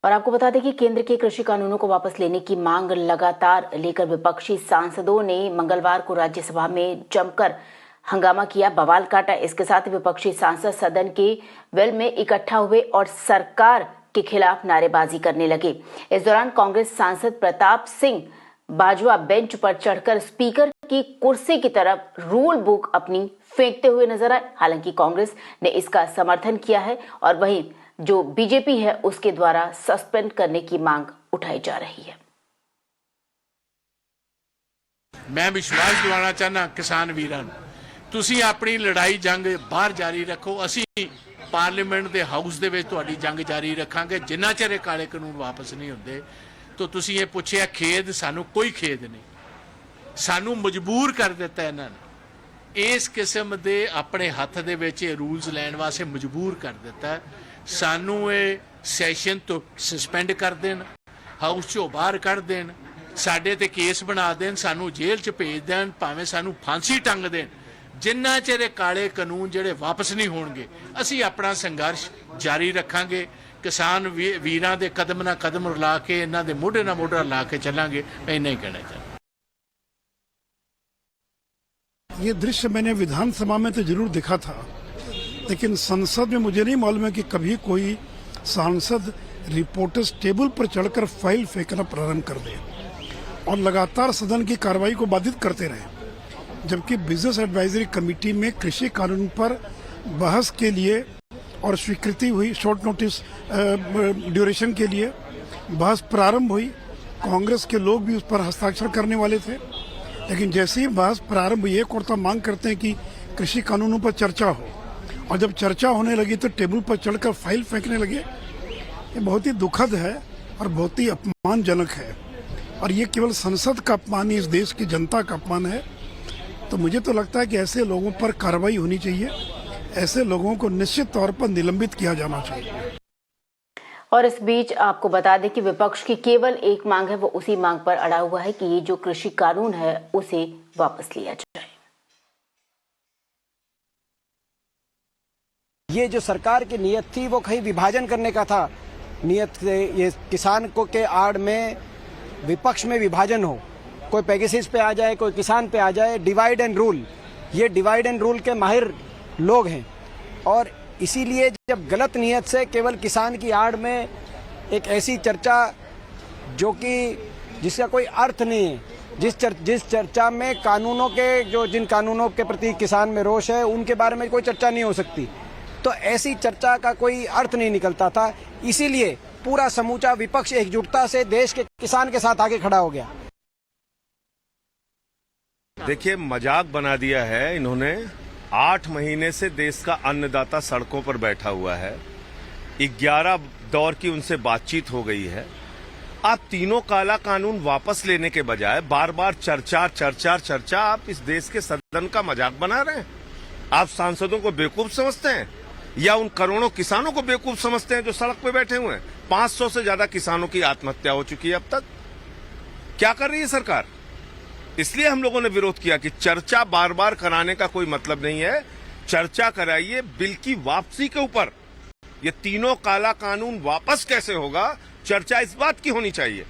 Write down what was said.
और आपको बता दें कि केंद्र के कृषि कानूनों को वापस लेने की मांग लगातार लेकर विपक्षी सांसदों ने मंगलवार को राज्यसभा में जमकर हंगामा किया, बवाल काटा। इसके साथ विपक्षी सांसद सदन के वेल में इकट्ठा हुए और सरकार के खिलाफ नारेबाजी करने लगे। इस दौरान कांग्रेस सांसद प्रताप सिंह बाजवा बेंच पर चढ़कर स्पीकर की कुर्सी की तरफ रूल बुक अपनी फेंकते हुए नजर आए। हालांकि कांग्रेस ने इसका समर्थन किया है और वहीं जो बीजेपी है उसके द्वारा सस्पेंड करने की मांग उठाई जा रही है। मैं विश्वास दिवाना चाहना किसान वीरां नूं, तुसीं अपनी लड़ाई जंग बाहर जारी रखो, असीं पार्लीमेंट दे हाउस दे विच तुहाडी जंग जारी रखांगे। जिन्ना चिर काले कानून वापस नहीं हुंदे। तो तुसीं ये पुछिआ खेद, सानू कोई खेद नहीं, सानू मजबूर कर दिता इन्हां ने, इस किस्म दे अपने हत्थ दे विच रूल्स लैण वास्ते मजबूर कर दिता। सानू ये सैशन तो सस्पेंड कर देन, हाउस चों बाहर कढ़ देन, साडे ते केस बना देन, सानू जेल च भेज देन, भावें सानू फांसी टंग देन। जिन्ना चिर काले कानून जिहड़े वापस नहीं होणगे, असीं अपना संघर्ष जारी रखांगे। किसान वीरां दे कदम ना कदम रला के, इन्हां दे मोढे ना मोढा ला के चलांगे। मैं इन्ना ही कहना चाहता। ये दृश्य मैंने विधानसभा में तो जरूर देखा था, लेकिन संसद में मुझे नहीं मालूम है कि कभी कोई सांसद रिपोर्टर्स टेबल पर चढ़कर फाइल फेंकना प्रारंभ कर दे और लगातार सदन की कार्रवाई को बाधित करते रहे। जबकि बिजनेस एडवाइजरी कमेटी में कृषि कानून पर बहस के लिए और स्वीकृति हुई, शॉर्ट नोटिस ड्यूरेशन के लिए बहस प्रारंभ हुई। कांग्रेस के लोग भी उस पर हस्ताक्षर करने वाले थे, लेकिन जैसे ही बहस प्रारंभ हुई, एक और तो मांग करते हैं कि कृषि कानूनों पर चर्चा हो, और जब चर्चा होने लगी तो टेबल पर चढ़कर फाइल फेंकने लगे। ये बहुत ही दुखद है और बहुत ही अपमानजनक है, और ये केवल संसद का अपमान नहीं, इस देश की जनता का अपमान है। तो मुझे तो लगता है कि ऐसे लोगों पर कार्रवाई होनी चाहिए, ऐसे लोगों को निश्चित तौर पर निलंबित किया जाना चाहिए। और इस बीच आपको बता दें कि विपक्ष की केवल एक मांग है, वो उसी मांग पर अड़ा हुआ है कि ये जो कृषि कानून है उसे वापस लिया जाए। ये जो सरकार की नीयत थी वो कहीं विभाजन करने का था, नीयत से ये किसान को के आड़ में विपक्ष में विभाजन हो, कोई पेगासिस पे आ जाए, कोई किसान पे आ जाए, डिवाइड एंड रूल। ये डिवाइड एंड रूल के माहिर लोग हैं, और इसीलिए जब गलत नीयत से केवल किसान की आड़ में एक ऐसी चर्चा जो कि जिसका कोई अर्थ नहीं है, जिस चर्चा में कानूनों के जिन कानूनों के प्रति किसान में रोष है उनके बारे में कोई चर्चा नहीं हो सकती, तो ऐसी चर्चा का कोई अर्थ नहीं निकलता था। इसीलिए पूरा समूचा विपक्ष एकजुटता से देश के किसान के साथ आगे खड़ा हो गया। देखिए, मजाक बना दिया है इन्होंने। 8 महीने से देश का अन्नदाता सड़कों पर बैठा हुआ है, 11 दौर की उनसे बातचीत हो गई है। आप तीनों काला कानून वापस लेने के बजाय बार बार चर्चा आप इस देश के सदन का मजाक बना रहे हैं। आप सांसदों को बेवकूफ समझते हैं या उन करोड़ों किसानों को बेवकूफ समझते हैं जो सड़क पे बैठे हुए हैं? 500 से ज्यादा किसानों की आत्महत्या हो चुकी है अब तक। क्या कर रही है सरकार? इसलिए हम लोगों ने विरोध किया कि चर्चा बार बार कराने का कोई मतलब नहीं है। चर्चा कराइए बिल की वापसी के ऊपर। ये तीनों काला कानून वापस कैसे होगा, चर्चा इस बात की होनी चाहिए।